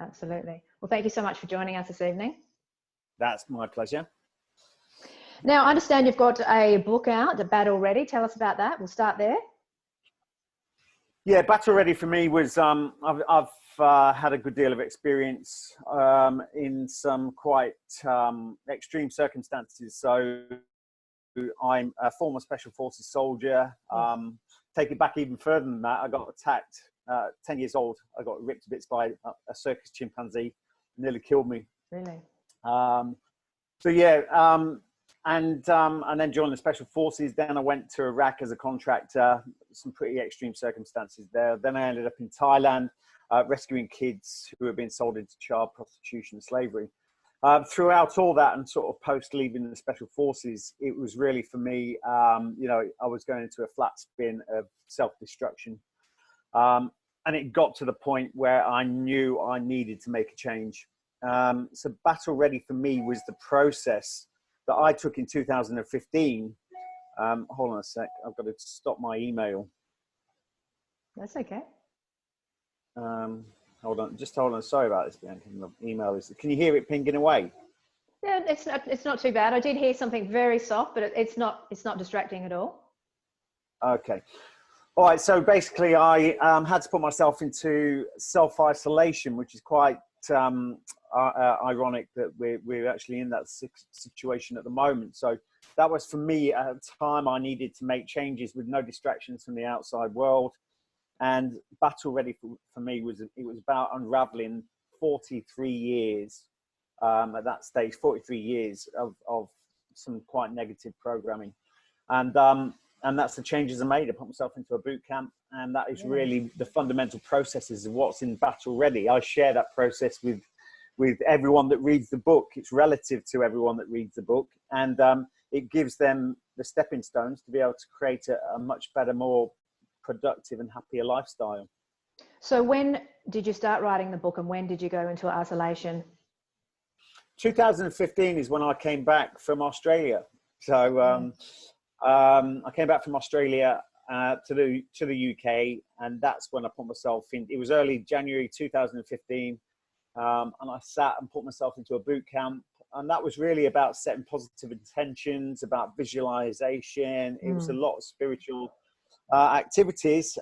Absolutely. Well, thank you so much for joining us this evening. That's my pleasure. Now, I understand you've got a book out, The Battle Ready. Tell us about that. We'll start there. Yeah, Battle Ready for me was, I've had a good deal of experience in some quite extreme circumstances. So I'm a former Special Forces soldier. Take it back even further than that. I got attacked 10 years old. I got ripped to bits by a circus chimpanzee. Nearly killed me. Really? So yeah, and then joined the Special Forces. Then I went to Iraq as a contractor. Some pretty extreme circumstances there. Then I ended up in Thailand, rescuing kids who had been sold into child prostitution and slavery. Throughout all that and sort of post leaving the Special Forces, it was really for me, you know, I was going into a flat spin of self-destruction. And it got to the point where I knew I needed to make a change. So Battle Ready for me was the process that I took in 2015. Hold on a sec, I've got to stop my email. That's okay. Hold on, just hold on. Sorry about this, Bianca. The email is. Can you hear it pinging away? Yeah, it's not too bad. I did hear something very soft, but it's not distracting at all. Okay. All right. So basically, I had to put myself into self-isolation, which is quite ironic that we're actually in that situation at the moment. So that was for me at a time I needed to make changes with no distractions from the outside world. And Battle Ready for me was about unraveling 43 years at that stage, 43 years of some quite negative programming. And that's the changes I made. I put myself into a boot camp, and that is really the fundamental processes of what's in Battle Ready. I share that process with everyone that reads the book. It's relative to everyone that reads the book, and it gives them the stepping stones to be able to create a much better, more productive and happier lifestyle. So when did you start writing the book, and when did you go into isolation? 2015 is when I came back from Australia. So I came back from Australia to the UK, and that's when I put myself in. It was early January 2015, and I sat and put myself into a boot camp, and that was really about setting positive intentions, about visualization. It was a lot of spiritual activities,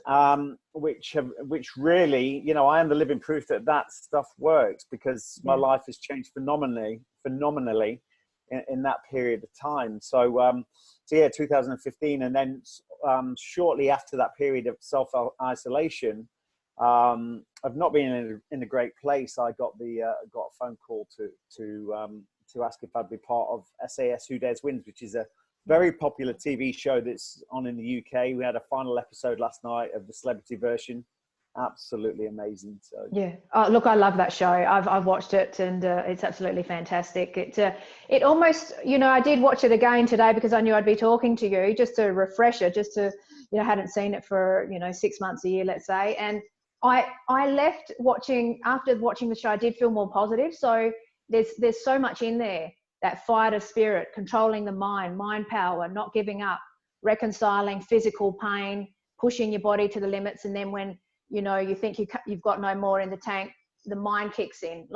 which really, you know, I am the living proof that stuff works, because my life has changed phenomenally in that period of time. So yeah, 2015, and then shortly after that period of self-isolation, I've not been in a great place. I got got a phone call to ask if I'd be part of SAS Who Dares Wins, which is a very popular TV show that's on in the UK. We had a final episode last night of the celebrity version. Absolutely amazing. So yeah, look, I love that show. I've watched it, and it's absolutely fantastic. It almost, you know, I did watch it again today because I knew I'd be talking to you, just to refresh it, just to, you know, hadn't seen it for, you know, 6 months, a year, let's say. And I left after watching the show, I did feel more positive. So there's so much in there. That fighter spirit, controlling the mind power, not giving up, reconciling physical pain, pushing your body to the limits. And then when, you know, you think you've got no more in the tank, the mind kicks in.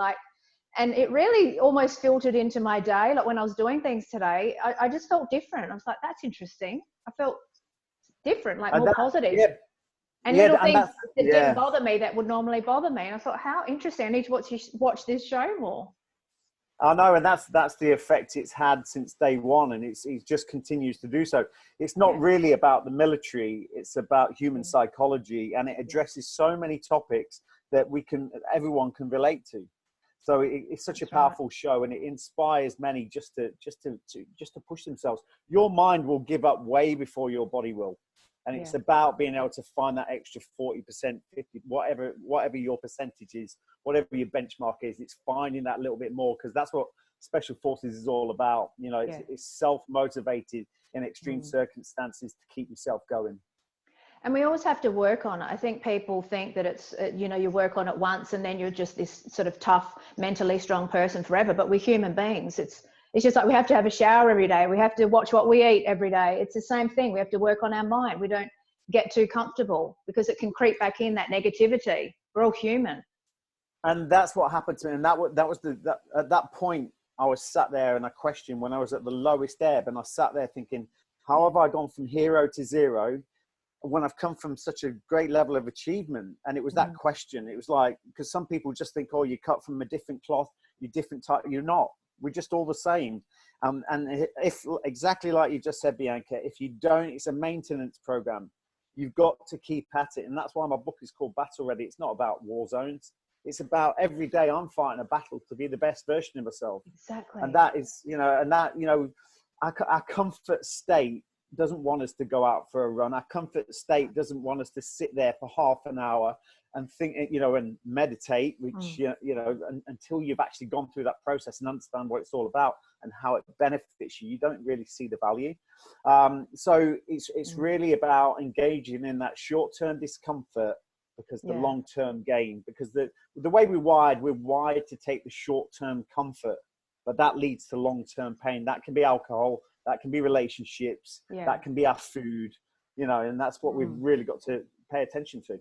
And it really almost filtered into my day. Like when I was doing things today, I just felt different. I was like, that's interesting. I felt different, like more positive. Yeah. And little things that didn't bother me that would normally bother me. And I thought, how interesting. I need to watch this show more. I know, and that's the effect it's had since day one, and it just continues to do so. It's not really about the military; it's about human psychology, and it addresses so many topics that everyone can relate to. So it's such a powerful show, and it inspires many just to push themselves. Your mind will give up way before your body will, and it's about being able to find that extra 40%, 50%, whatever your percentage is. Whatever your benchmark is, it's finding that little bit more, because that's what Special Forces is all about. You know, it's self-motivated in extreme circumstances to keep yourself going. And we always have to work on it. I think people think that it's, you know, you work on it once and then you're just this sort of tough, mentally strong person forever. But we're human beings. It's just like we have to have a shower every day. We have to watch what we eat every day. It's the same thing. We have to work on our mind. We don't get too comfortable because it can creep back in, that negativity. We're all human. And that's what happened to me. And at that point, I was sat there and I questioned when I was at the lowest ebb, and I sat there thinking, how have I gone from hero to zero when I've come from such a great level of achievement? And it was that question. It was like, because some people just think, oh, you cut from a different cloth, you're different type. You're not. We're just all the same. And if exactly like you just said, Bianca, if you don't, it's a maintenance program. You've got to keep at it. And that's why my book is called Battle Ready. It's not about war zones. It's about every day I'm fighting a battle to be the best version of myself. Exactly. And that is, our comfort state doesn't want us to go out for a run. Our comfort state doesn't want us to sit there for half an hour and think, and meditate, which, until you've actually gone through that process and understand what it's all about and how it benefits you, you don't really see the value. So it's really about engaging in that short-term discomfort, because the long-term gain, because the way we're wired to take the short-term comfort, but that leads to long-term pain. That can be alcohol, that can be relationships, that can be our food, and that's what we've really got to pay attention to.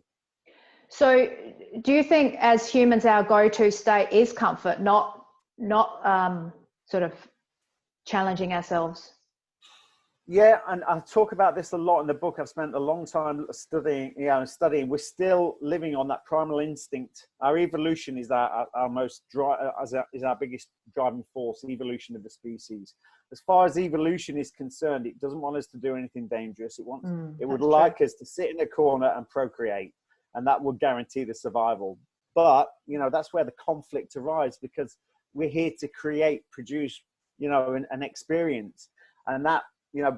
So do you think as humans, our go-to state is comfort, not sort of challenging ourselves? Yeah, and I talk about this a lot in the book. I've spent a long time studying. We're still living on that primal instinct. Our evolution is our biggest driving force, evolution of the species. As far as evolution is concerned, it doesn't want us to do anything dangerous. It would like us to sit in a corner and procreate, and that would guarantee the survival. But, that's where the conflict arises, because we're here to create, produce, an experience. And that,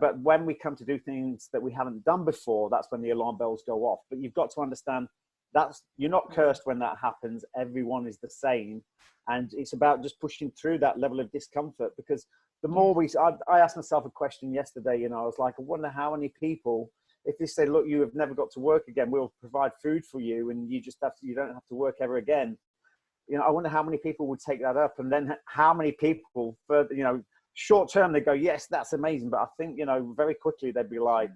but when we come to do things that we haven't done before, that's when the alarm bells go off. But you've got to understand you're not cursed when that happens. Everyone is the same. And it's about just pushing through that level of discomfort, because the more I asked myself a question yesterday, I was like, I wonder how many people, if they say, look, you have never got to work again, we'll provide food for you, and you don't have to work ever again. I wonder how many people would take that up, and then how many people further, short term, they go, yes, that's amazing. But I think, very quickly they'd be like,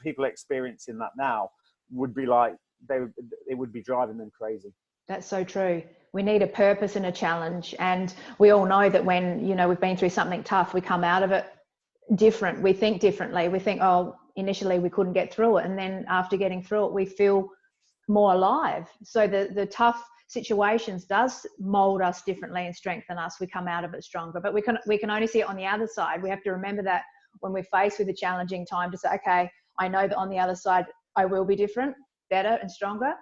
people experiencing that now would be like, it would be driving them crazy. That's so true. We need a purpose and a challenge. And we all know that when, we've been through something tough, we come out of it different. We think differently. We think, oh, initially we couldn't get through it. And then after getting through it, we feel more alive. So the tough situations does mold us differently and strengthen us. We come out of it stronger, but we can only see it on the other side. We have to remember that when we're faced with a challenging time, to say, okay, I know that on the other side, I will be different, better and stronger.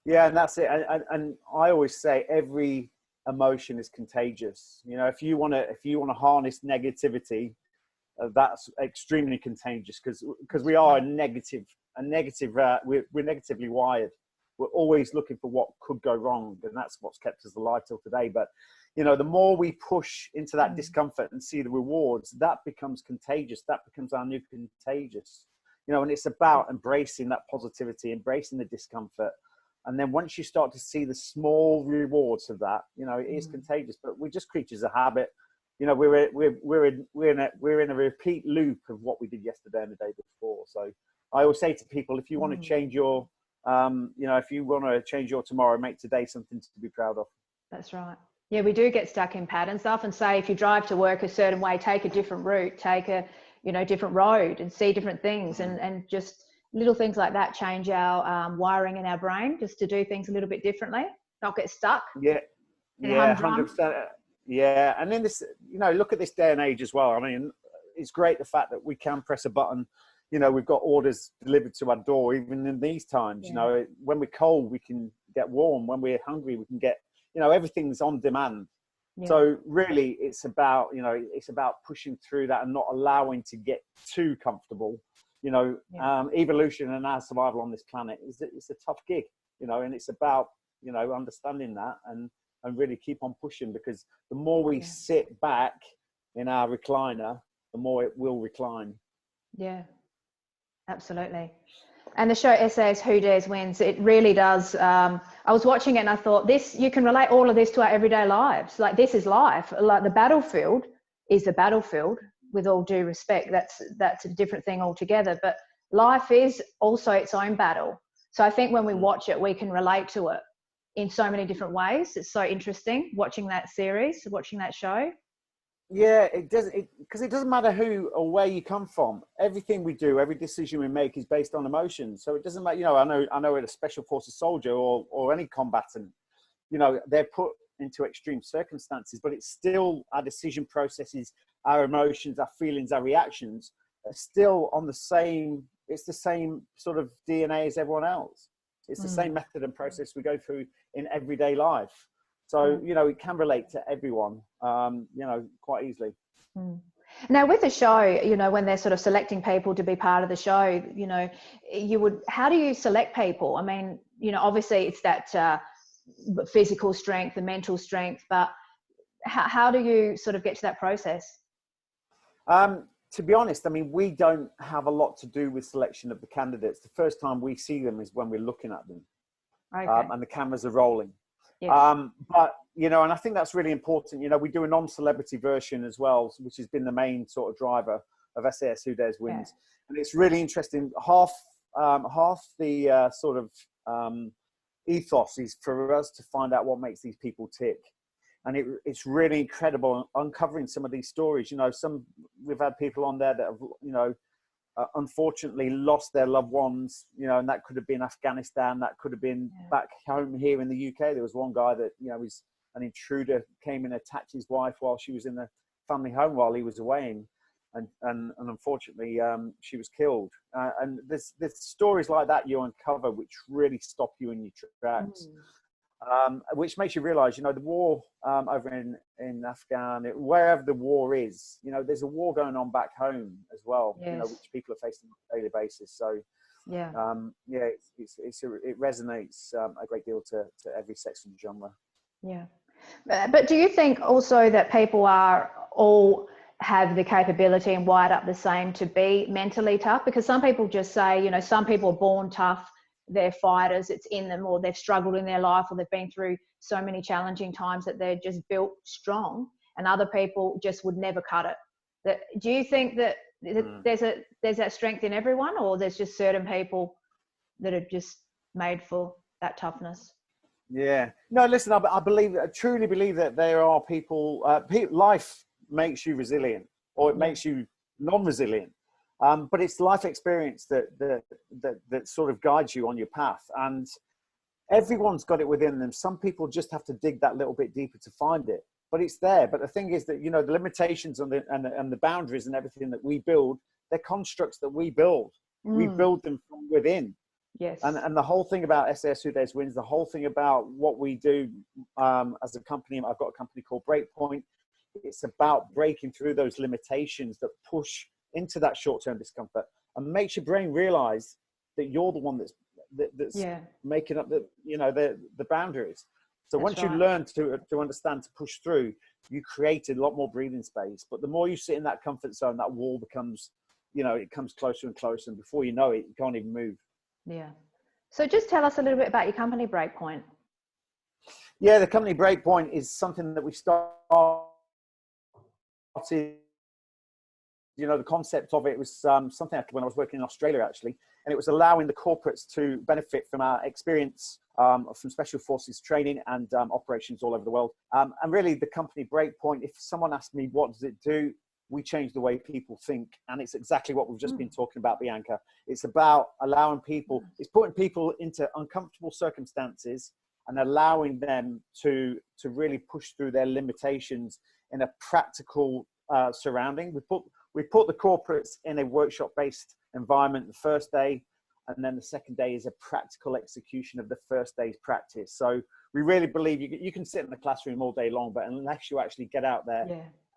Yeah, and that's it. And I always say every emotion is contagious. If you want to harness negativity, that's extremely contagious, because we are we're negatively wired. We're always looking for what could go wrong, and that's what's kept us alive till today. But the more we push into that discomfort and see the rewards, that becomes contagious. That becomes our new contagious. And it's about embracing that positivity, embracing the discomfort. And then once you start to see the small rewards of that, it is contagious. But we're just creatures of habit. We're in a repeat loop of what we did yesterday and the day before. So I always say to people, if you want to change your, if you want to change your tomorrow, make today something to be proud of. That's right. Yeah, we do get stuck in patterns. I often say, if you drive to work a certain way, take a different route, take a different road, and see different things, and just little things like that change our wiring in our brain, just to do things a little bit differently, not get stuck. Yeah, 100%. Yeah, and then this, look at this day and age as well. I mean, it's great the fact that we can press a button. We've got orders delivered to our door, even in these times. When we're cold, we can get warm. When we're hungry, we can get, everything's on demand. Yeah. So really, it's about pushing through that and not allowing to get too comfortable. Evolution and our survival on this planet it's a tough gig, and it's about, understanding that and really keep on pushing, because the more we sit back in our recliner, the more it will recline. Yeah, absolutely. And the show SAS Who Dares Wins, it really does. I was watching it and I thought, you can relate all of this to our everyday lives. Like, this is life. Like, the battlefield is the battlefield, with all due respect. That's a different thing altogether. But life is also its own battle. So I think when we watch it, we can relate to it. in so many different ways. It's so interesting watching that series, watching that show. Yeah, it doesn't, because it doesn't matter who or where you come from. Everything we do, every decision we make is based on emotion. So it doesn't matter, you know, I know a special forces soldier or any combatant, you know, they're put into extreme circumstances, but it's still our decision processes, our emotions, our feelings, our reactions are still on the same, it's the same sort of DNA as everyone else. It's the same method and process we go through in everyday life. So, you know, it can relate to everyone, you know, quite easily. Now with the show, you know, when they're sort of selecting people to be part of the show, you know, how do you select people? I mean, you know, obviously it's that physical strength, the mental strength, but how do you sort of get to that process? To be honest, I mean, we don't have a lot to do with selection of the candidates. The first time we see them is when we're looking at them, Okay. and the cameras are rolling. Yes. But, you know, and I think that's really important. You know, we do a non-celebrity version as well, which has been the main sort of driver of SAS Who Dares Wins. Yeah. And it's really interesting. Half the sort of ethos is for us to find out what makes these people tick. And it's really incredible uncovering some of these stories. You know, we've had people on there that have, you know, unfortunately lost their loved ones, you know, and that could have been Afghanistan, that could have been back home here in the UK. There was one guy that, you know, was an intruder, came and attacked his wife while she was in the family home while he was away, and unfortunately she was killed. And there's stories like that you uncover which really stop you in your tracks. Which makes you realize, you know, the war over in Afghan, wherever the war is, you know, there's a war going on back home as well, you know, which people are facing on a daily basis. So, it resonates a great deal to every sex and genre. Yeah. But do you think also that people are all have the capability and wired up the same to be mentally tough? Because some people just say, you know, some people are born tough, they're fighters, it's in them, or they've struggled in their life, or they've been through so many challenging times that they're just built strong, and other people just would never cut it. Do you think that there's that strength in everyone, or there's just certain people that are just made for that toughness? Yeah. No, listen, I truly believe that there are people, life makes you resilient, or it makes you non-resilient. But it's life experience that sort of guides you on your path. And everyone's got it within them. Some people just have to dig that little bit deeper to find it, but it's there. But the thing is that, you know, the limitations and the boundaries and everything that we build, they're constructs that we build. We build them from within. Yes. And the whole thing about SAS Who Dares Wins, the whole thing about what we do as a company, I've got a company called Breakpoint. It's about breaking through those limitations that push into that short-term discomfort and makes your brain realize that you're the one that's making up the boundaries. So once you learn to understand, to push through, you create a lot more breathing space. But the more you sit in that comfort zone, that wall becomes, you know, it comes closer and closer, and before you know it, you can't even move. Yeah. So just tell us a little bit about your company, Breakpoint. Yeah, the company Breakpoint is something that we started. You know, the concept of it was something when I was working in Australia, actually, and it was allowing the corporates to benefit from our experience from special forces training and operations all over the world. And really, the company Breakpoint, if someone asked me, what does it do? We change the way people think. And it's exactly what we've just been talking about, Bianca. It's about allowing people, it's putting people into uncomfortable circumstances and allowing them to really push through their limitations in a practical surrounding. We put the corporates in a workshop-based environment the first day, and then the second day is a practical execution of the first day's practice. So we really believe you can sit in the classroom all day long, but unless you actually get out there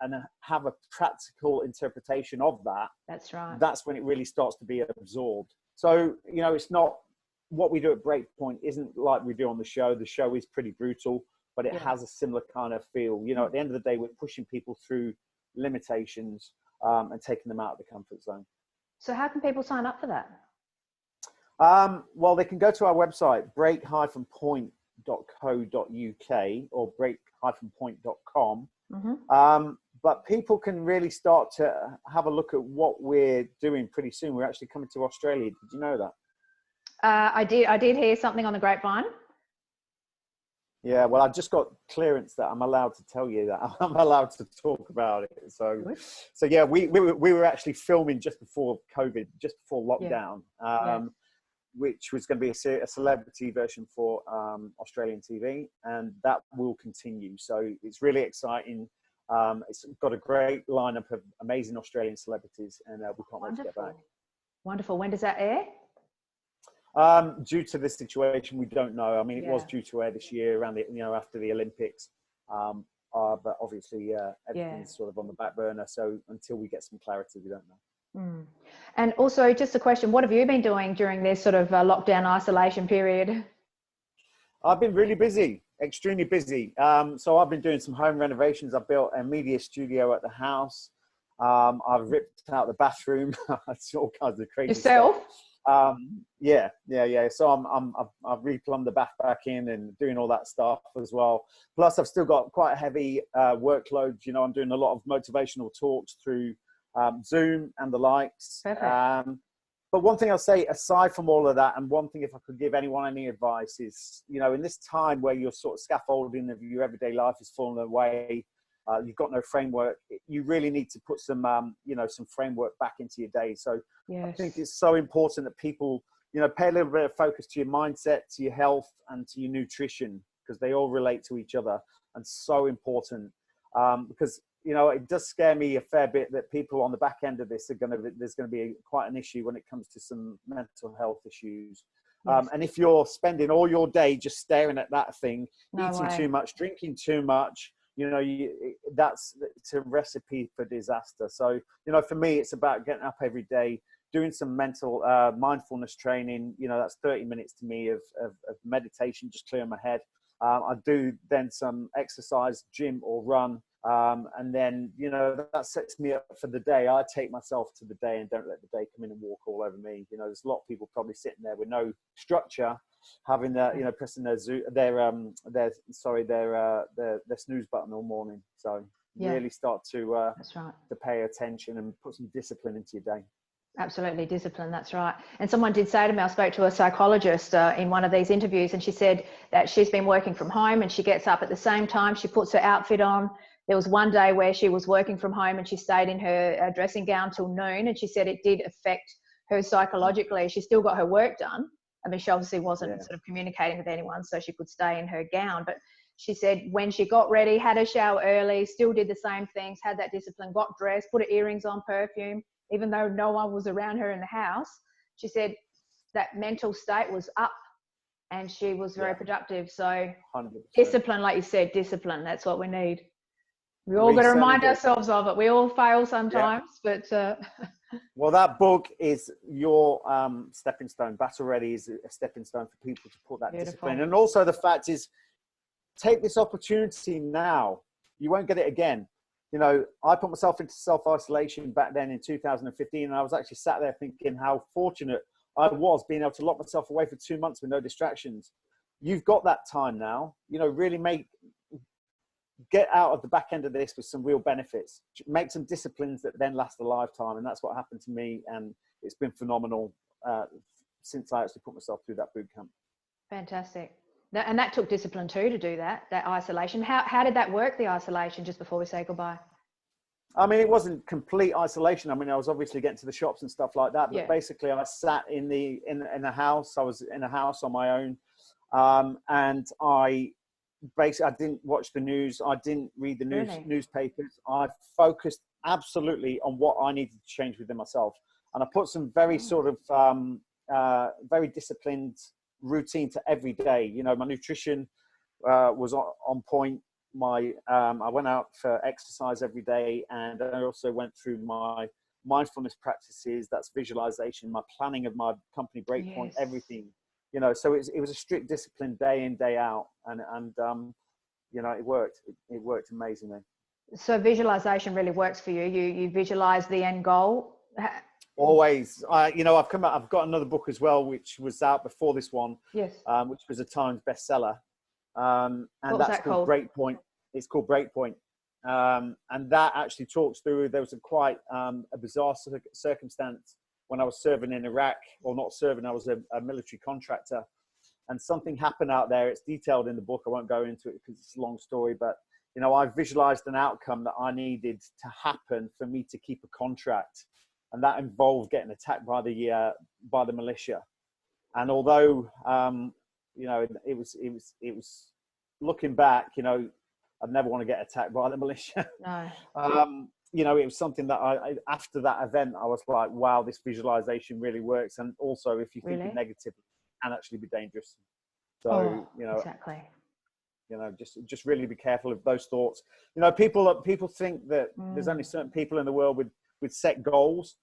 and have a practical interpretation of that, that's when it really starts to be absorbed. So, you know, it's not what we do at Breakpoint isn't like we do on the show. The show is pretty brutal, but it has a similar kind of feel. You know, at the end of the day, we're pushing people through limitations and taking them out of the comfort zone. So how can people sign up for that? Well, they can go to our website, break-point.co.uk or break-point.com. But people can really start to have a look at what we're doing pretty soon. We're actually coming to Australia. Did you know that? I did hear something on the grapevine. Yeah, well, I just got clearance that I'm allowed to tell you that I'm allowed to talk about it. So, Good. so yeah, we were actually filming just before COVID, just before Yeah. lockdown, Yeah. which was going to be a celebrity version for Australian TV, and that will continue. So it's really exciting. It's got a great lineup of amazing Australian celebrities, and we can't wait to get back. Wonderful. When does that air? Due to this situation, we don't know. I mean, it was Yeah. due to air this year around the, after the Olympics. But obviously everything's sort of on the back burner. So until we get some clarity, we don't know. Mm. And also just a question, what have you been doing during this sort of lockdown isolation period? I've been really busy, extremely busy. So I've been doing some home renovations. I've built a media studio at the house. I've ripped out the bathroom. It's all kinds of crazy Yourself? stuff. Yeah. So I've replumbed the bath back in and doing all that stuff as well. Plus I've still got quite a heavy workload. You know, I'm doing a lot of motivational talks through Zoom and the likes. Perfect. But one thing I'll say, aside from all of that, and one thing if I could give anyone any advice is, you know, in this time where your sort of scaffolding of your everyday life is falling away, you've got no framework, you really need to put some, some framework back into your day. So Yes. I think it's so important that people, pay a little bit of focus to your mindset, to your health, and to your nutrition, because they all relate to each other and so important. Because, it does scare me a fair bit that people on the back end of this there's going to be quite an issue when it comes to some mental health issues. Yes. And if you're spending all your day just staring at that thing, No eating way. too much, drinking too much, it's a recipe for disaster. So, for me, it's about getting up every day, doing some mental mindfulness training. That's 30 minutes to me of meditation, just clearing my head. I do then some exercise, gym or run. And then, that sets me up for the day. I take myself to the day and don't let the day come in and walk all over me. There's a lot of people probably sitting there with no structure, having their, pressing their snooze button all morning. So really start to That's right. to pay attention and put some discipline into your day. Absolutely, discipline, that's right. And someone did say to me, I spoke to a psychologist in one of these interviews, and she said that she's been working from home and she gets up at the same time, she puts her outfit on. There was one day where she was working from home and she stayed in her dressing gown till noon, and she said it did affect her psychologically. She still got her work done. I mean, she obviously wasn't sort of communicating with anyone, so she could stay in her gown. But she said when she got ready, had a shower early, still did the same things, had that discipline, got dressed, put her earrings on, perfume, even though no one was around her in the house. She said that mental state was up and she was very productive. So 100%. Discipline, like you said, discipline, that's what we need. We all got to remind ourselves of it. We all fail sometimes, but... Well, that book is your stepping stone. Battle Ready is a stepping stone for people to put that discipline. And also the fact is, take this opportunity now. You won't get it again. I put myself into self-isolation back then in 2015, and I was actually sat there thinking how fortunate I was being able to lock myself away for 2 months with no distractions. You've got that time now. Really get out of the back end of this with some real benefits. Make some disciplines that then last a lifetime, and that's what happened to me, and it's been phenomenal since I actually put myself through that boot camp. Fantastic. And that took discipline too to do that isolation. How did that work, the isolation, just before we say goodbye? I mean, it wasn't complete isolation. I mean, I was obviously getting to the shops and stuff like that, but basically I sat in the house. I was in a house on my own. And I didn't watch the news. I didn't read the newspapers. I focused absolutely on what I needed to change within myself. And I put some very sort of very disciplined routine to every day. My nutrition was on point. I went out for exercise every day, and I also went through my mindfulness practices. That's visualization, my planning of my company breakpoint, everything. So it was a strict discipline day in, day out, and it worked. It worked amazingly. So visualization really works for you. You visualize the end goal. Always. I've got another book as well, which was out before this one. Yes. Which was a Times bestseller. And that's called Breakpoint. It's called Breakpoint. And that actually talks through, there was a bizarre circumstance when I was serving in Iraq, or not serving, I was a military contractor. and something happened out there. It's detailed in the book. I won't go into it because it's a long story, but you know, I visualized an outcome that I needed to happen for me to keep a contract, and that involved getting attacked by the militia. And although you know, it was looking back, you know, I'd never want to get attacked by the militia. No. You know, it was something that I after that event, I was like, wow, this visualization really works. And also, if you think it negatively, it can actually be dangerous. So, you know, exactly. You know, just really be careful of those thoughts. You know, people think that there's only certain people in the world with set goals.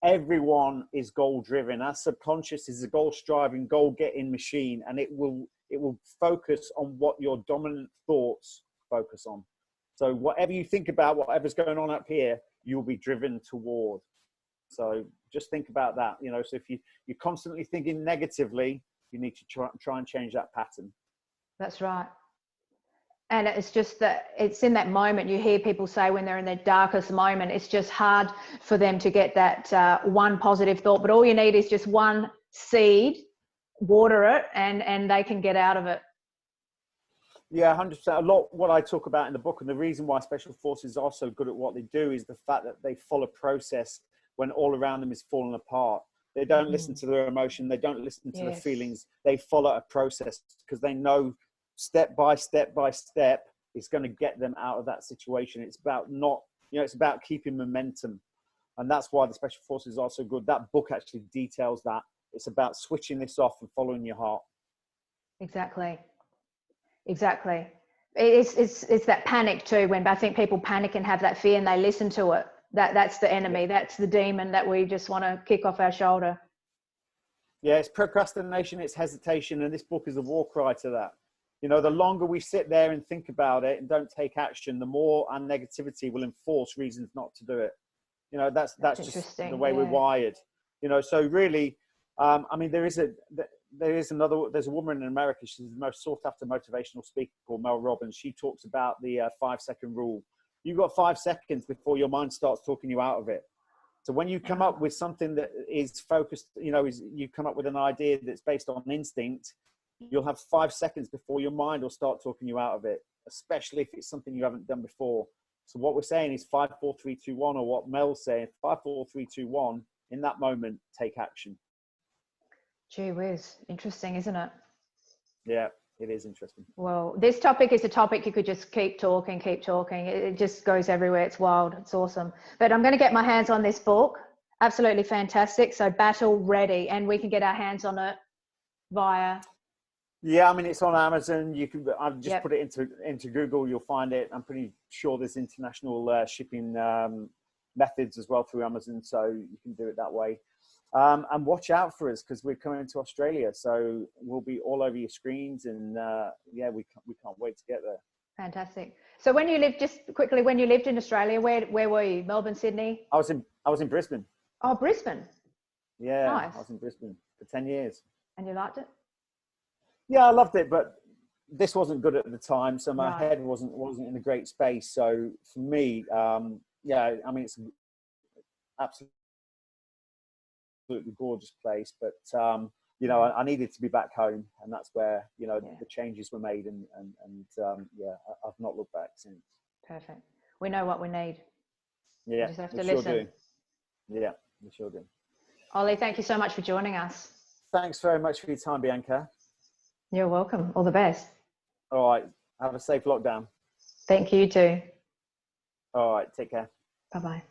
Everyone is goal driven. Our subconscious is a goal striving, goal getting machine, and it will focus on what your dominant thoughts focus on. So whatever you think about, whatever's going on up here, you'll be driven toward. So just think about that. You know, so if you're constantly thinking negatively, you need to try and change that pattern. That's right. And it's just that it's in that moment, you hear people say when they're in their darkest moment, it's just hard for them to get that one positive thought. But all you need is just one seed, water it, and they can get out of it. Yeah, 100%. A lot what I talk about in the book, and the reason why special forces are so good at what they do, is the fact that they follow process when all around them is falling apart. They don't listen to their emotion. They don't listen to their feelings. They follow a process because they know step by step by step is going to get them out of that situation. It's about it's about keeping momentum. And that's why the special forces are so good. That book actually details that. It's about switching this off and following your heart. Exactly. It's that panic too, when I think people panic and have that fear and they listen to it. That's the enemy. That's the demon that we just want to kick off our shoulder. Yeah, it's procrastination, it's hesitation, and this book is a war cry to that. You know, the longer we sit there and think about it and don't take action, the more our negativity will enforce reasons not to do it. You know, that's just the way we're wired. You know, so really, I mean, there's a woman in America. She's the most sought after motivational speaker called Mel Robbins. She talks about the 5-second rule. You've got 5 seconds before your mind starts talking you out of it. So when you come up with something that is focused, you know, you come up with an idea that's based on instinct, you'll have 5 seconds before your mind will start talking you out of it, especially if it's something you haven't done before. So what we're saying is 5, 4, 3, 2, 1, or what Mel's saying, 5, 4, 3, 2, 1, in that moment, take action. Gee whiz, interesting, isn't it? Yeah, it is interesting. Well, this topic is a topic you could just keep talking. It just goes everywhere. It's wild. It's awesome. But I'm going to get my hands on this book. Absolutely fantastic. So Battle Ready, and we can get our hands on it via... Yeah, I mean, it's on Amazon. You can. I've just put it into Google. You'll find it. I'm pretty sure there's international shipping methods as well through Amazon, so you can do it that way. And watch out for us because we're coming to Australia, so we'll be all over your screens. And yeah, we can't wait to get there. Fantastic. So when you lived, just quickly, when you lived in Australia, where were you? Melbourne, Sydney? I was in Brisbane. Oh, Brisbane. Yeah, nice. I was in Brisbane for 10 years. And you liked it? Yeah, I loved it, but this wasn't good at the time, so my head wasn't in a great space. So for me, yeah, I mean, it's absolutely gorgeous place, but you know, I needed to be back home, and that's where, you know, the changes were made, and yeah, I've not looked back since. Perfect. We know what we need. Yeah, we just have to sure listen. do. Yeah, we sure do. Ollie, thank you so much for joining us. Thanks very much for your time, Bianca. You're welcome. All the best. All right. Have a safe lockdown. Thank you too. All right. Take care. Bye-bye.